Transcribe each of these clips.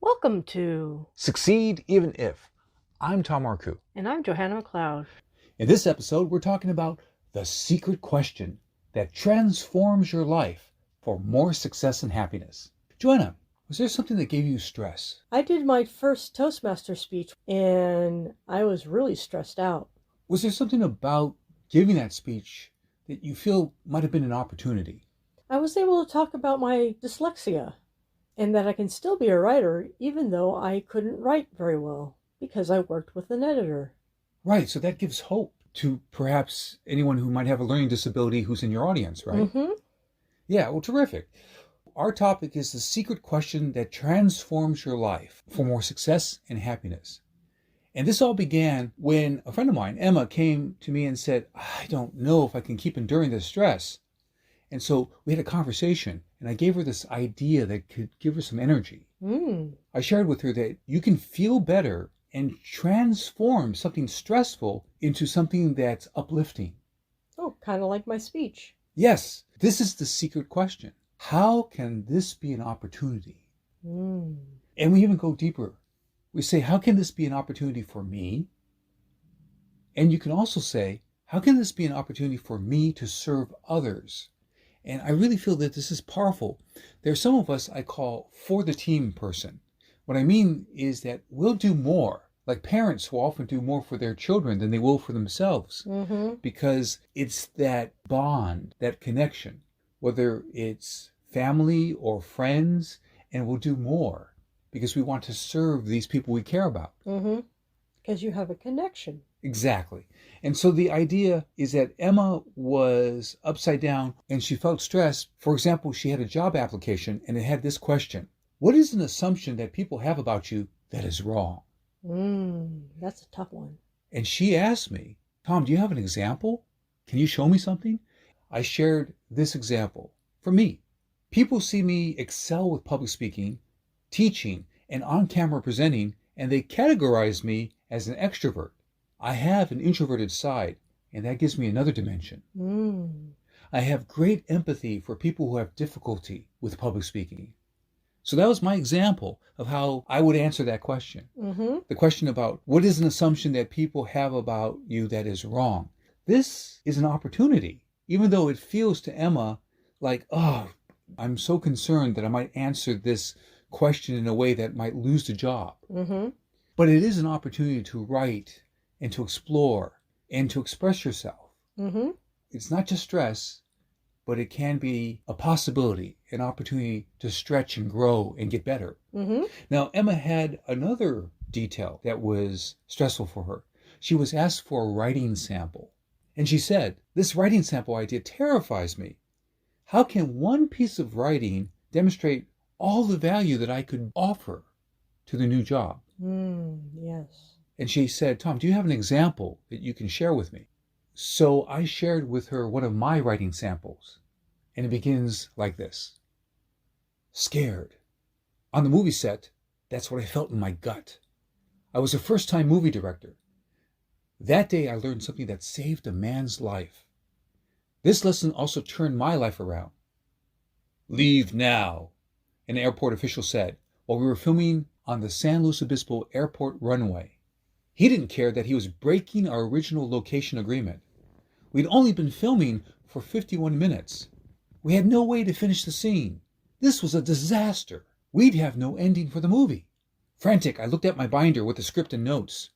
Welcome to, Succeed Even If. I'm Tom Arku. and I'm Johanna McLeod. In this episode, we're talking about the secret question that transforms your life for more success and happiness. Joanna, was there something that gave you stress? I did my first Toastmaster speech and I was really stressed out. Was there something about giving that speech that you feel might have been an opportunity? I was able to talk about my dyslexia and that I can still be a writer even though I couldn't write very well because I worked with an editor. Right, so that gives hope to perhaps anyone who might have a learning disability who's in your audience, right? Mm-hmm. Yeah, well, terrific. Our topic is the secret question that transforms your life for more success and happiness. And this all began when a friend of mine, Emma, came to me and said, I don't know if I can keep enduring this stress. And so we had a conversation, and I gave her this idea that could give her some energy. I shared with her that you can feel better and transform something stressful into something that's uplifting. Oh, kind of like my speech. Yes, this is the secret question. How can this be an opportunity? And we even go deeper. We say, how can this be an opportunity for me? And you can also say, how can this be an opportunity for me to serve others? And I really feel that this is powerful. There are some of us I call for the team person. What I mean is that we'll do more, like parents who often do more for their children than they will for themselves, because it's that bond, that connection, whether it's family or friends, and we'll do more because we want to serve these people we care about. Because you have a connection. Exactly. And so the idea is that Emma was upside down and she felt stressed. For example, she had a job application and it had this question: what is an assumption that people have about you that is wrong? That's a tough one. And she asked me, Tom, do you have an example? Can you show me something? I shared this example. For me, people see me excel with public speaking, teaching, and on-camera presenting, and they categorize me as an extrovert. I have an introverted side, and that gives me another dimension. I have great empathy for people who have difficulty with public speaking. So that was my example of how I would answer that question. The question about what is an assumption that people have about you that is wrong. This is an opportunity, even though it feels to Emma like, oh, I'm so concerned that I might answer this question in a way that might lose the job. But it is an opportunity to write and to explore and to express yourself. It's not just stress, but it can be a possibility, an opportunity to stretch and grow and get better. Now, Emma had another detail that was stressful for her. She was asked for a writing sample. And she said, this writing sample idea terrifies me. How can one piece of writing demonstrate all the value that I could offer to the new job? Yes. And she said, Tom, do you have an example that you can share with me? So I shared with her one of my writing samples. And it begins like this. Scared. On the movie set, that's what I felt in my gut. I was a first-time movie director. That day I learned something that saved a man's life. This lesson also turned my life around. Leave now, an airport official said while we were filming on the San Luis Obispo airport runway. He didn't care that he was breaking our original location agreement. We'd only been filming for 51 minutes. We had no way to finish the scene. This was a disaster. We'd have no ending for the movie. Frantic, I looked at my binder with the script and notes.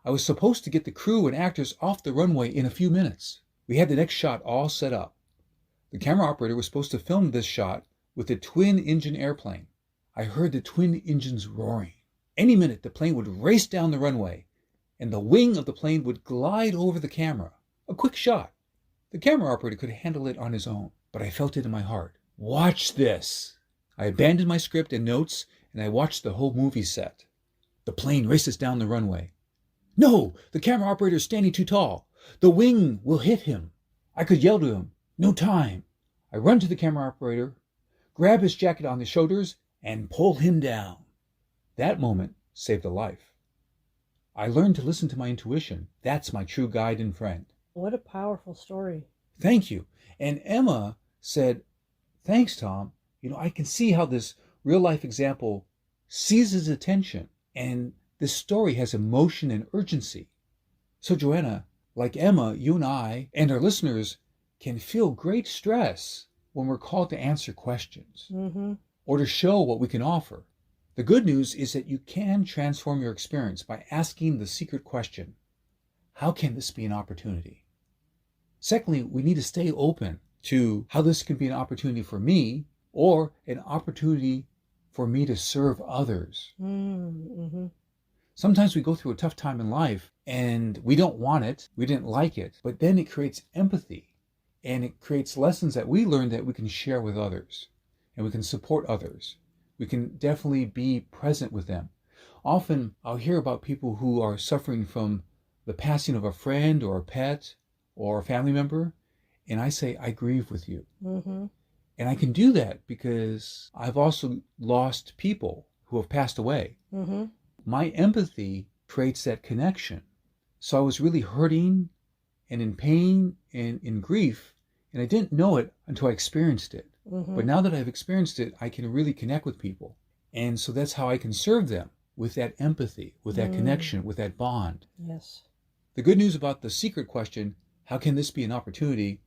I was supposed to get the crew and actors off the runway in a few minutes. We had the next shot all set up. The camera operator was supposed to film this shot with a twin-engine airplane. I heard the twin engines roaring. Any minute, the plane would race down the runway, and the wing of the plane would glide over the camera. A quick shot. The camera operator could handle it on his own, but I felt it in my heart. Watch this. I abandoned my script and notes, and I watched the whole movie set. The plane races down the runway. No, the camera operator is standing too tall. The wing will hit him. I could yell to him, no time. I run to the camera operator, grab his jacket on the shoulders, and pull him down. That moment saved a life. I learned to listen to my intuition. That's my true guide and friend. What a powerful story. Thank you. And Emma said, thanks, Tom. I can see how this real life example seizes attention, and this story has emotion and urgency. So Joanna, like Emma, you and I and our listeners can feel great stress when we're called to answer questions or to show what we can offer. The good news is that you can transform your experience by asking the secret question, how can this be an opportunity? Secondly, we need to stay open to how this can be an opportunity for me or an opportunity for me to serve others. Sometimes we go through a tough time in life and we don't want it, we didn't like it, but then it creates empathy and it creates lessons that we learn that we can share with others and we can support others. We can definitely be present with them. Often I'll hear about people who are suffering from the passing of a friend or a pet or a family member, and I say, I grieve with you. And I can do that because I've also lost people who have passed away. My empathy creates that connection. So I was really hurting and in pain and in grief, and I didn't know it until I experienced it. But now that I've experienced it, I can really connect with people. And so that's how I can serve them, with that empathy, with that connection, with that bond. Yes. The good news about the secret question, how can this be an opportunity,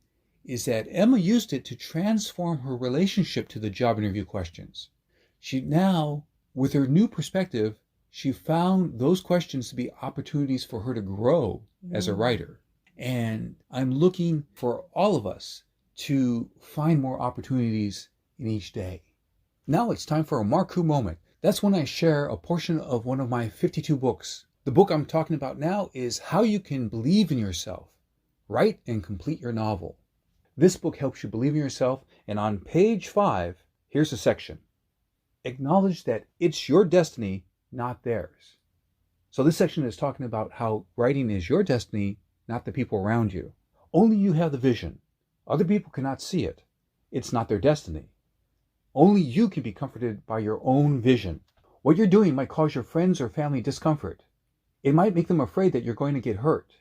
is that Emma used it to transform her relationship to the job interview questions. She now, with her new perspective, she found those questions to be opportunities for her to grow as a writer. And I'm looking for all of us to find more opportunities in each day. Now it's time for a Marku moment. That's when I share a portion of one of my 52 books. The book I'm talking about now is How You Can Believe in Yourself. Write and complete your novel. This book helps you believe in yourself, and on page 5, here's a section. Acknowledge that it's your destiny, not theirs. So this section is talking about how writing is your destiny, not the people around you. Only you have the vision. Other people cannot see it. It's not their destiny. Only you can be comforted by your own vision. What you're doing might cause your friends or family discomfort. It might make them afraid that you're going to get hurt.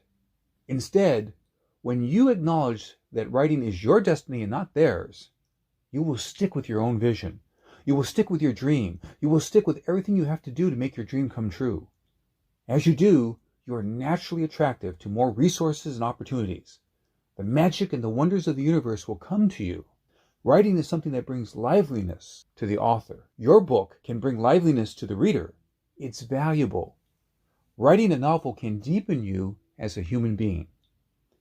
Instead, when you acknowledge that writing is your destiny and not theirs, you will stick with your own vision. You will stick with your dream. You will stick with everything you have to do to make your dream come true. As you do, you are naturally attractive to more resources and opportunities. The magic and the wonders of the universe will come to you. Writing is something that brings liveliness to the author. Your book can bring liveliness to the reader. It's valuable. Writing a novel can deepen you as a human being.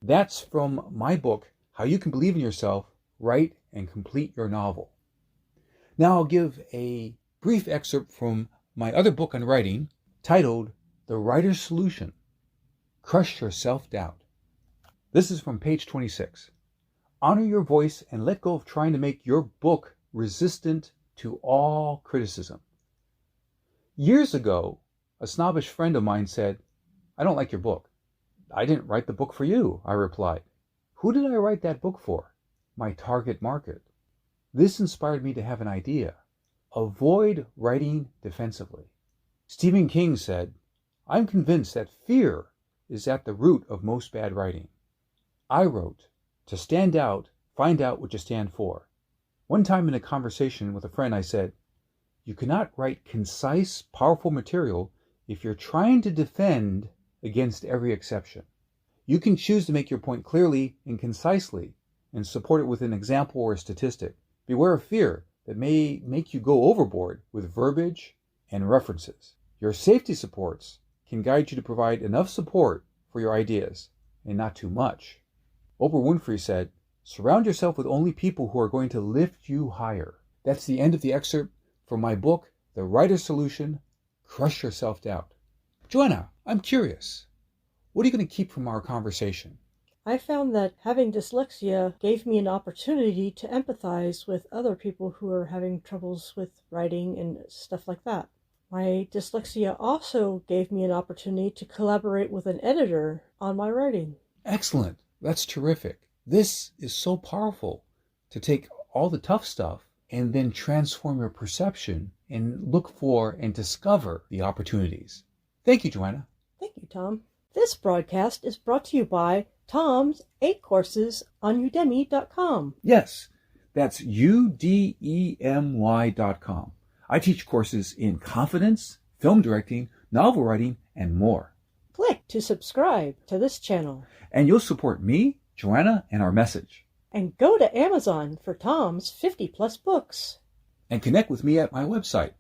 That's from my book, How You Can Believe in Yourself, Write and Complete Your Novel. Now I'll give a brief excerpt from my other book on writing, titled The Writer's Solution. Crush Your Self-Doubt. This is from page 26. Honor your voice and let go of trying to make your book resistant to all criticism. Years ago, a snobbish friend of mine said, I don't like your book. I didn't write the book for you, I replied. Who did I write that book for? My target market. This inspired me to have an idea. Avoid writing defensively. Stephen King said, I'm convinced that fear is at the root of most bad writing. I wrote, to stand out, find out what you stand for. One time in a conversation with a friend, I said, you cannot write concise, powerful material if you're trying to defend against every exception. You can choose to make your point clearly and concisely and support it with an example or a statistic. Beware of fear that may make you go overboard with verbiage and references. Your safety supports can guide you to provide enough support for your ideas and not too much. Oprah Winfrey said, surround yourself with only people who are going to lift you higher. That's the end of the excerpt from my book, The Writer's Solution, Crush Your Self-Doubt. Joanna, I'm curious. What are you going to keep from our conversation? I found that having dyslexia gave me an opportunity to empathize with other people who are having troubles with writing and stuff like that. My dyslexia also gave me an opportunity to collaborate with an editor on my writing. Excellent. That's terrific. This is so powerful, to take all the tough stuff and then transform your perception and look for and discover the opportunities. Thank you, Joanna. Thank you, Tom. This broadcast is brought to you by Tom's 8 courses on Udemy.com. Yes, that's udemy.com. I teach courses in confidence, film directing, novel writing, and more. Click to subscribe to this channel. And you'll support me, Joanna, and our message. And go to Amazon for Tom's 50-plus books. And connect with me at my website,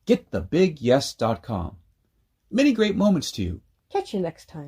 getthebigyes.com. Many great moments to you. Catch you next time.